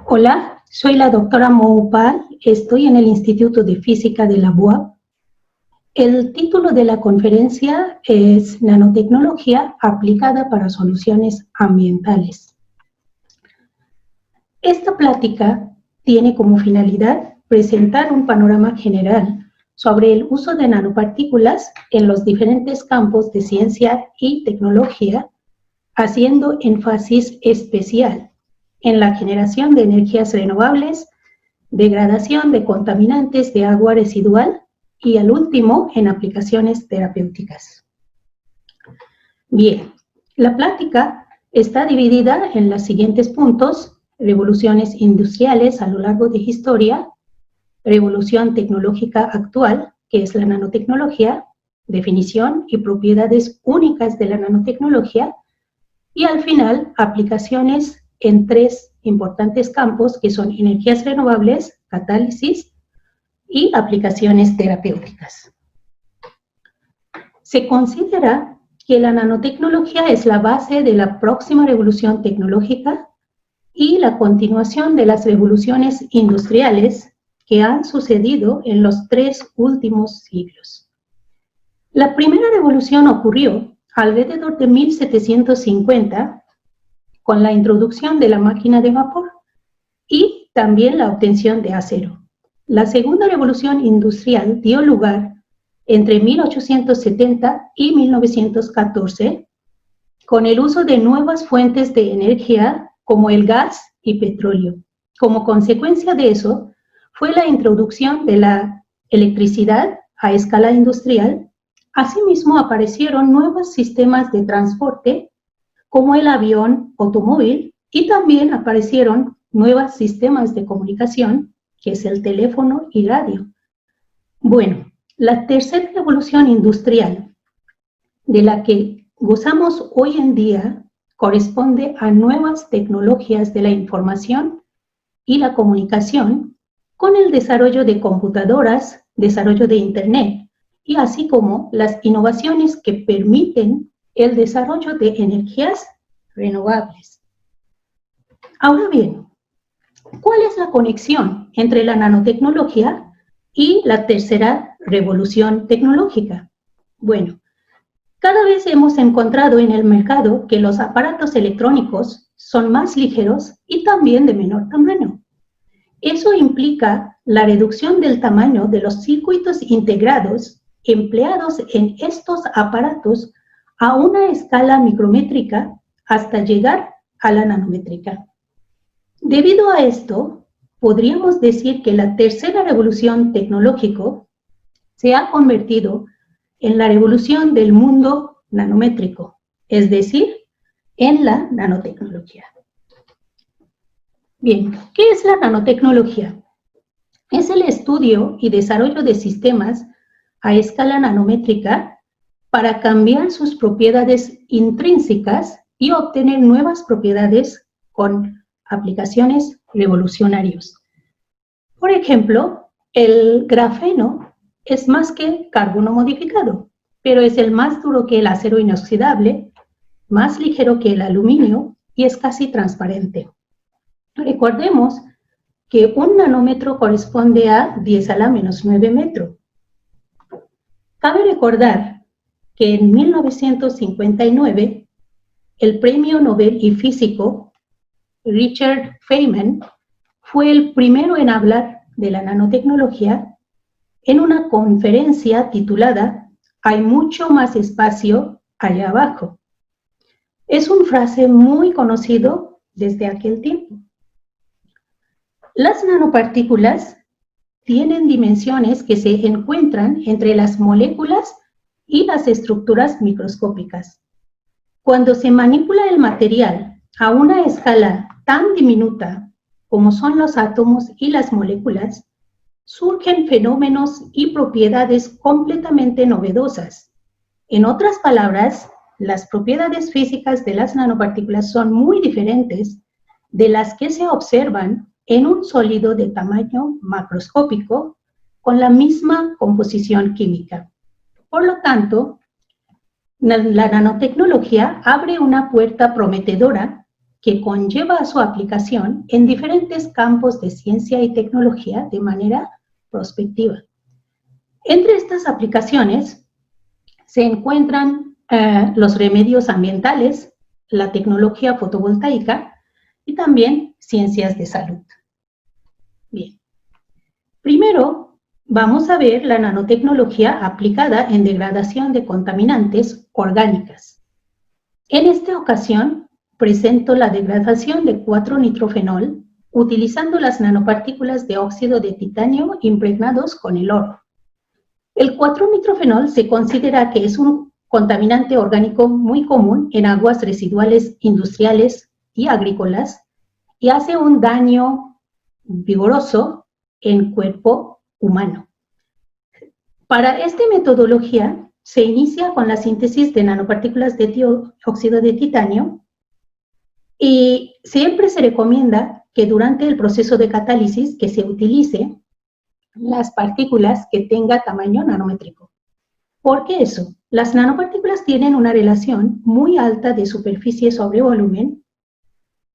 Hola, soy la doctora Moupal, estoy en el Instituto de Física de la UAP. El título de la conferencia es Nanotecnología aplicada para soluciones ambientales. Esta plática tiene como finalidad presentar un panorama general sobre el uso de nanopartículas en los diferentes campos de ciencia y tecnología, haciendo énfasis especial en la generación de energías renovables, degradación de contaminantes de agua residual y, al último, en aplicaciones terapéuticas. Bien, la plática está dividida en los siguientes puntos: revoluciones industriales a lo largo de la historia, revolución tecnológica actual, que es la nanotecnología, definición y propiedades únicas de la nanotecnología, y al final, aplicaciones en tres importantes campos que son energías renovables, catálisis y aplicaciones terapéuticas. Se considera que la nanotecnología es la base de la próxima revolución tecnológica y la continuación de las revoluciones industriales que han sucedido en los 3 últimos siglos. La primera revolución ocurrió alrededor de 1750 con la introducción de la máquina de vapor y también la obtención de acero. La segunda revolución industrial dio lugar entre 1870 y 1914 con el uso de nuevas fuentes de energía como el gas y petróleo. Como consecuencia de eso fue la introducción de la electricidad a escala industrial. Asimismo aparecieron nuevos sistemas de transporte como el avión automóvil y también aparecieron nuevos sistemas de comunicación, que es el teléfono y radio. Bueno, la tercera revolución industrial de la que gozamos hoy en día corresponde a nuevas tecnologías de la información y la comunicación con el desarrollo de computadoras, desarrollo de Internet y así como las innovaciones que permiten el desarrollo de energías renovables. Ahora bien, ¿cuál es la conexión entre la nanotecnología y la tercera revolución tecnológica? Bueno, cada vez hemos encontrado en el mercado que los aparatos electrónicos son más ligeros y también de menor tamaño. Eso implica la reducción del tamaño de los circuitos integrados empleados en estos aparatos a una escala micrométrica hasta llegar a la nanométrica. Debido a esto, podríamos decir que la tercera revolución tecnológica se ha convertido en la revolución del mundo nanométrico, es decir, en la nanotecnología. Bien, ¿qué es la nanotecnología? Es el estudio y desarrollo de sistemas a escala nanométrica para cambiar sus propiedades intrínsecas y obtener nuevas propiedades con aplicaciones revolucionarias. Por ejemplo, el grafeno es más que carbono modificado, pero es el más duro que el acero inoxidable, más ligero que el aluminio y es casi transparente. Recordemos que un nanómetro corresponde a 10 a la menos 9 metros. Cabe recordar que en 1959 el premio Nobel y físico Richard Feynman fue el primero en hablar de la nanotecnología en una conferencia titulada "Hay mucho más espacio allá abajo". Es una frase muy conocida desde aquel tiempo. Las nanopartículas tienen dimensiones que se encuentran entre las moléculas y las estructuras microscópicas. Cuando se manipula el material a una escala tan diminuta como son los átomos y las moléculas, surgen fenómenos y propiedades completamente novedosas. En otras palabras, las propiedades físicas de las nanopartículas son muy diferentes de las que se observan en un sólido de tamaño macroscópico con la misma composición química. Por lo tanto, la nanotecnología abre una puerta prometedora que conlleva a su aplicación en diferentes campos de ciencia y tecnología de manera prospectiva. Entre estas aplicaciones se encuentran los remedios ambientales, la tecnología fotovoltaica y también ciencias de salud. Bien. Primero, vamos a ver la nanotecnología aplicada en degradación de contaminantes orgánicas. En esta ocasión, presento la degradación de 4-nitrofenol utilizando las nanopartículas de óxido de titanio impregnados con el oro. El 4-nitrofenol se considera que es un contaminante orgánico muy común en aguas residuales industriales y agrícolas y hace un daño vigoroso en cuerpo humano. Para esta metodología se inicia con la síntesis de nanopartículas de óxido de titanio y siempre se recomienda que durante el proceso de catálisis que se utilice las partículas que tenga tamaño nanométrico. ¿Por qué eso? Las nanopartículas tienen una relación muy alta de superficie sobre volumen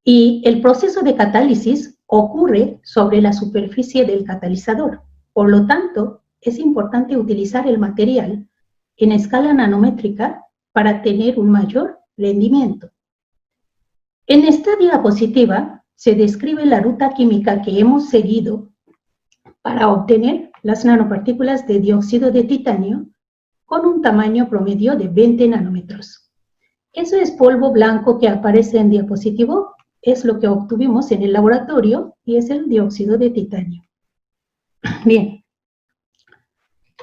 y el proceso de catálisis ocurre sobre la superficie del catalizador. Por lo tanto, es importante utilizar el material en escala nanométrica para tener un mayor rendimiento. En esta diapositiva se describe la ruta química que hemos seguido para obtener las nanopartículas de dióxido de titanio con un tamaño promedio de 20 nanómetros. Eso es polvo blanco que aparece en diapositivo, es lo que obtuvimos en el laboratorio y es el dióxido de titanio. Bien,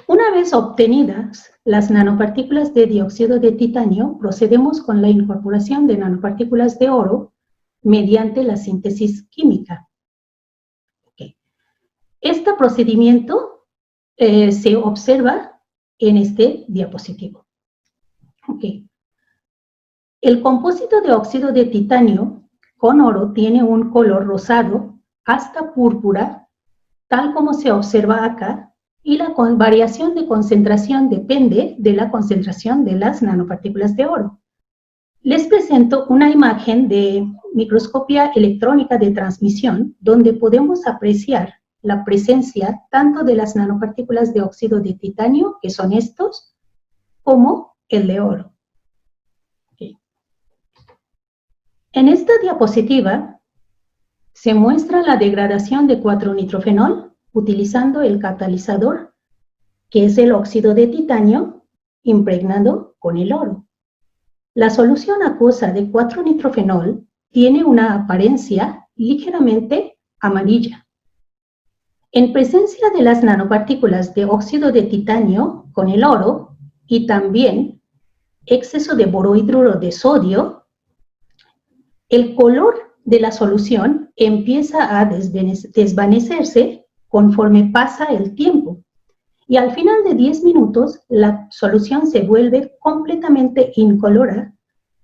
una vez obtenidas las nanopartículas de dióxido de titanio, procedemos con la incorporación de nanopartículas de oro mediante la síntesis química. Este procedimiento se observa en este diapositivo. El compósito de óxido de titanio con oro tiene un color rosado hasta púrpura, tal como se observa acá, y la variación de concentración depende de la concentración de las nanopartículas de oro. Les presento una imagen de microscopía electrónica de transmisión donde podemos apreciar la presencia tanto de las nanopartículas de óxido de titanio, que son estos, como el de oro. En esta diapositiva se muestra la degradación de 4-nitrofenol utilizando el catalizador, que es el óxido de titanio impregnado con el oro. La solución acuosa de 4-nitrofenol tiene una apariencia ligeramente amarilla. En presencia de las nanopartículas de óxido de titanio con el oro y también exceso de borohidruro de sodio, el color de la solución empieza a desvanecerse conforme pasa el tiempo y al final de 10 minutos la solución se vuelve completamente incolora,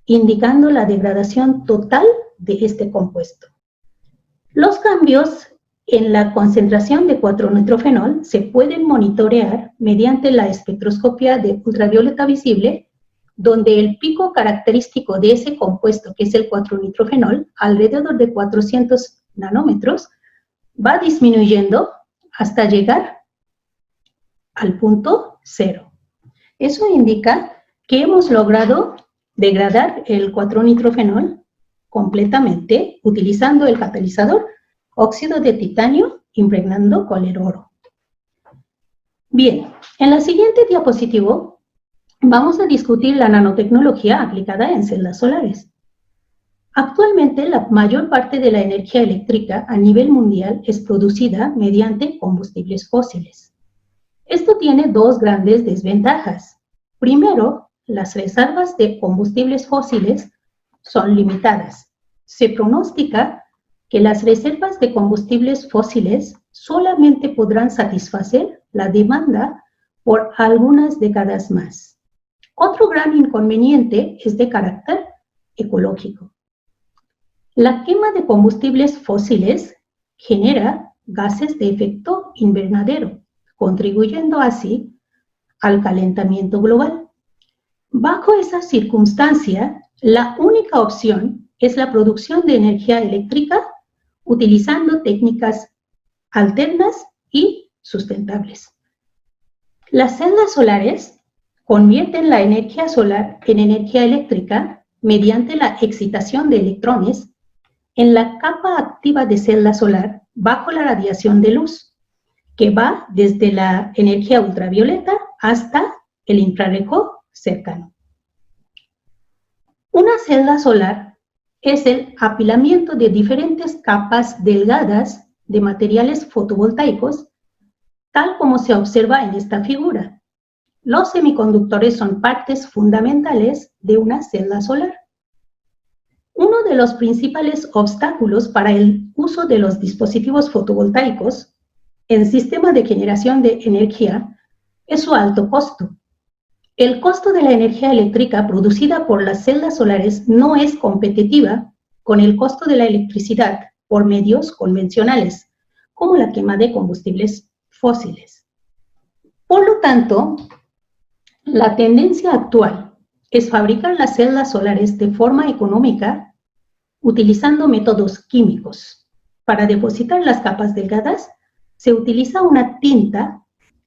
indicando la degradación total de este compuesto. Los cambios en la concentración de 4-nitrofenol se pueden monitorear mediante la espectroscopia de ultravioleta visible, donde el pico característico de ese compuesto, que es el 4-nitrofenol, alrededor de 400 nanómetros, va disminuyendo hasta llegar al punto 0. Eso indica que hemos logrado degradar el 4-nitrofenol completamente utilizando el catalizador óxido de titanio impregnando con el oro. Bien, en la siguiente diapositiva vamos a discutir la nanotecnología aplicada en celdas solares. Actualmente, la mayor parte de la energía eléctrica a nivel mundial es producida mediante combustibles fósiles. Esto tiene dos grandes desventajas. Primero, las reservas de combustibles fósiles son limitadas. Se pronostica que las reservas de combustibles fósiles solamente podrán satisfacer la demanda por algunas décadas más. Otro gran inconveniente es de carácter ecológico. La quema de combustibles fósiles genera gases de efecto invernadero, contribuyendo así al calentamiento global. Bajo esa circunstancia, la única opción es la producción de energía eléctrica utilizando técnicas alternas y sustentables. Las celdas solares convierten la energía solar en energía eléctrica mediante la excitación de electrones en la capa activa de celda solar bajo la radiación de luz, que va desde la energía ultravioleta hasta el infrarrojo cercano. Una celda solar es el apilamiento de diferentes capas delgadas de materiales fotovoltaicos, tal como se observa en esta figura. Los semiconductores son partes fundamentales de una celda solar. Uno de los principales obstáculos para el uso de los dispositivos fotovoltaicos en sistema de generación de energía es su alto costo. El costo de la energía eléctrica producida por las celdas solares no es competitiva con el costo de la electricidad por medios convencionales, como la quema de combustibles fósiles. Por lo tanto, la tendencia actual es fabricar las celdas solares de forma económica utilizando métodos químicos. Para depositar las capas delgadas, se utiliza una tinta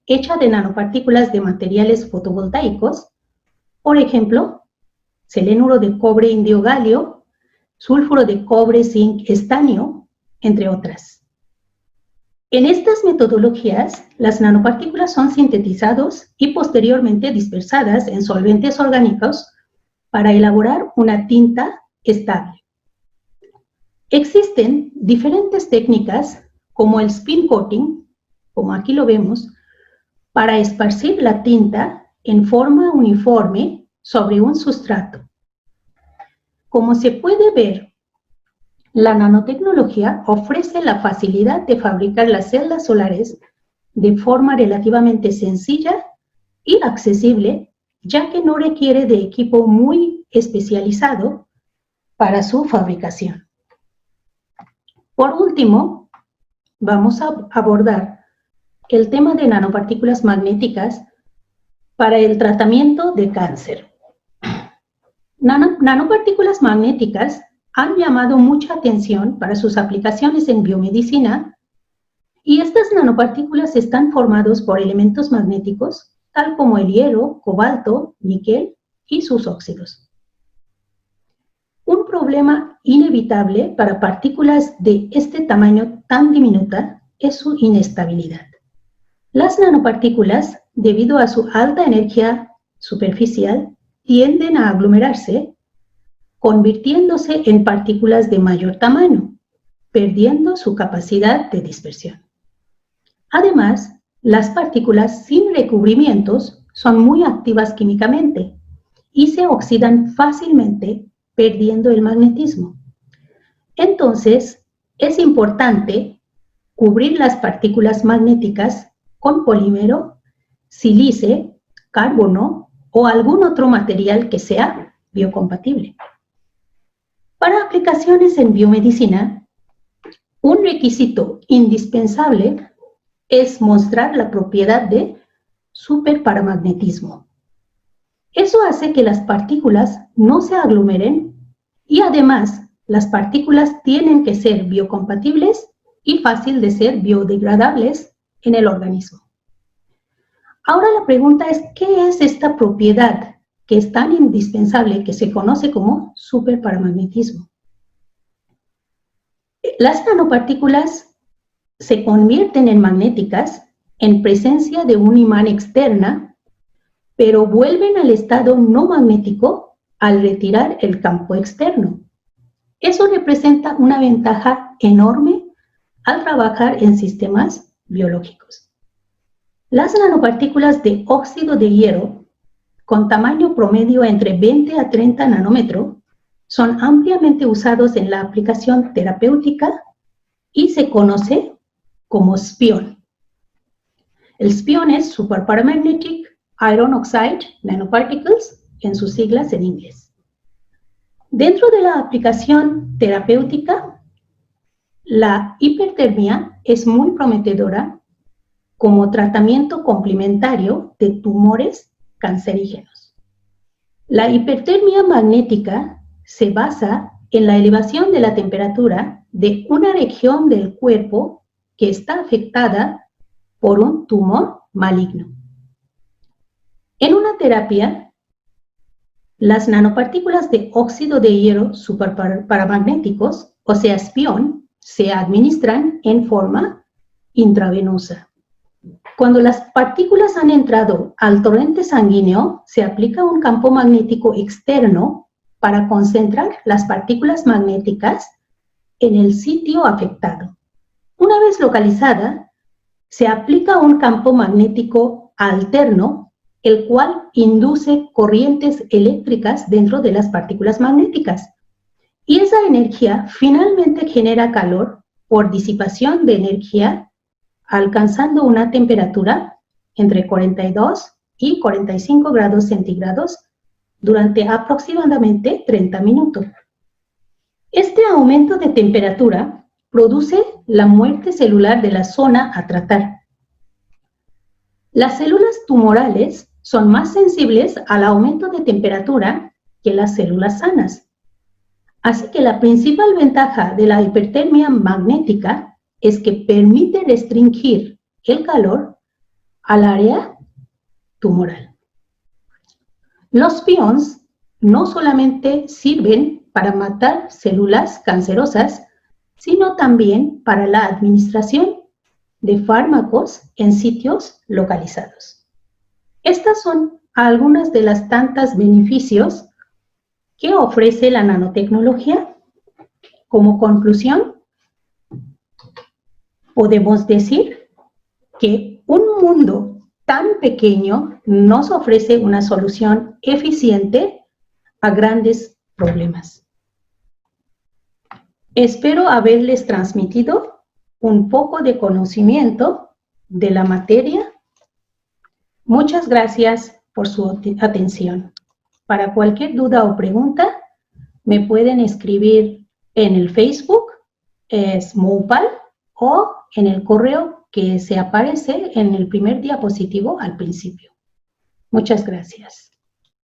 hecha de nanopartículas de materiales fotovoltaicos, por ejemplo, selenuro de cobre indio galio, sulfuro de cobre zinc estanio, entre otras. En estas metodologías, las nanopartículas son sintetizadas y posteriormente dispersadas en solventes orgánicos para elaborar una tinta estable. Existen diferentes técnicas como el spin coating, como aquí lo vemos, para esparcir la tinta en forma uniforme sobre un sustrato. Como se puede ver, la nanotecnología ofrece la facilidad de fabricar las celdas solares de forma relativamente sencilla y accesible, ya que no requiere de equipo muy especializado para su fabricación. Por último, vamos a abordar el tema de nanopartículas magnéticas para el tratamiento de cáncer. Nanopartículas magnéticas han llamado mucha atención para sus aplicaciones en biomedicina, y estas nanopartículas están formadas por elementos magnéticos, tal como el hierro, cobalto, níquel y sus óxidos. Un problema inevitable para partículas de este tamaño tan diminuta es su inestabilidad. Las nanopartículas, debido a su alta energía superficial, tienden a aglomerarse, convirtiéndose en partículas de mayor tamaño, perdiendo su capacidad de dispersión. Además, las partículas sin recubrimientos son muy activas químicamente y se oxidan fácilmente, perdiendo el magnetismo. Entonces, es importante cubrir las partículas magnéticas con polímero, sílice, carbono o algún otro material que sea biocompatible. Para aplicaciones en biomedicina, un requisito indispensable es mostrar la propiedad de superparamagnetismo. Eso hace que las partículas no se aglomeren y además las partículas tienen que ser biocompatibles y fácil de ser biodegradables en el organismo. Ahora la pregunta es, ¿qué es esta propiedad que es tan indispensable que se conoce como superparamagnetismo? Las nanopartículas se convierten en magnéticas en presencia de un imán externa, pero vuelven al estado no magnético al retirar el campo externo. Eso representa una ventaja enorme al trabajar en sistemas biológicos. Las nanopartículas de óxido de hierro, con tamaño promedio entre 20 a 30 nanómetros, son ampliamente usados en la aplicación terapéutica y se conoce como SPION. El SPION es Superparamagnetic Iron Oxide Nanoparticles, en sus siglas en inglés. Dentro de la aplicación terapéutica, la hipertermia es muy prometedora como tratamiento complementario de tumores cancerígenos. La hipertermia magnética se basa en la elevación de la temperatura de una región del cuerpo que está afectada por un tumor maligno. En una terapia, las nanopartículas de óxido de hierro superparamagnéticos, o sea, SPION, se administran en forma intravenosa. Cuando las partículas han entrado al torrente sanguíneo, se aplica un campo magnético externo para concentrar las partículas magnéticas en el sitio afectado. Una vez localizada, se aplica un campo magnético alterno, el cual induce corrientes eléctricas dentro de las partículas magnéticas. Y esa energía finalmente genera calor por disipación de energía, alcanzando una temperatura entre 42 y 45 grados centígrados durante aproximadamente 30 minutos. Este aumento de temperatura produce la muerte celular de la zona a tratar. Las células tumorales son más sensibles al aumento de temperatura que las células sanas. Así que la principal ventaja de la hipertermia magnética es que permite restringir el calor al área tumoral. Los PIONs no solamente sirven para matar células cancerosas, sino también para la administración de fármacos en sitios localizados. Estas son algunas de las tantas beneficios que ofrece la nanotecnología. Como conclusión, podemos decir que un mundo tan pequeño nos ofrece una solución eficiente a grandes problemas. Espero haberles transmitido un poco de conocimiento de la materia. Muchas gracias por su atención. Para cualquier duda o pregunta, me pueden escribir en el Facebook, es Moupal, o en el correo que se aparece en el primer diapositivo al principio. Muchas gracias.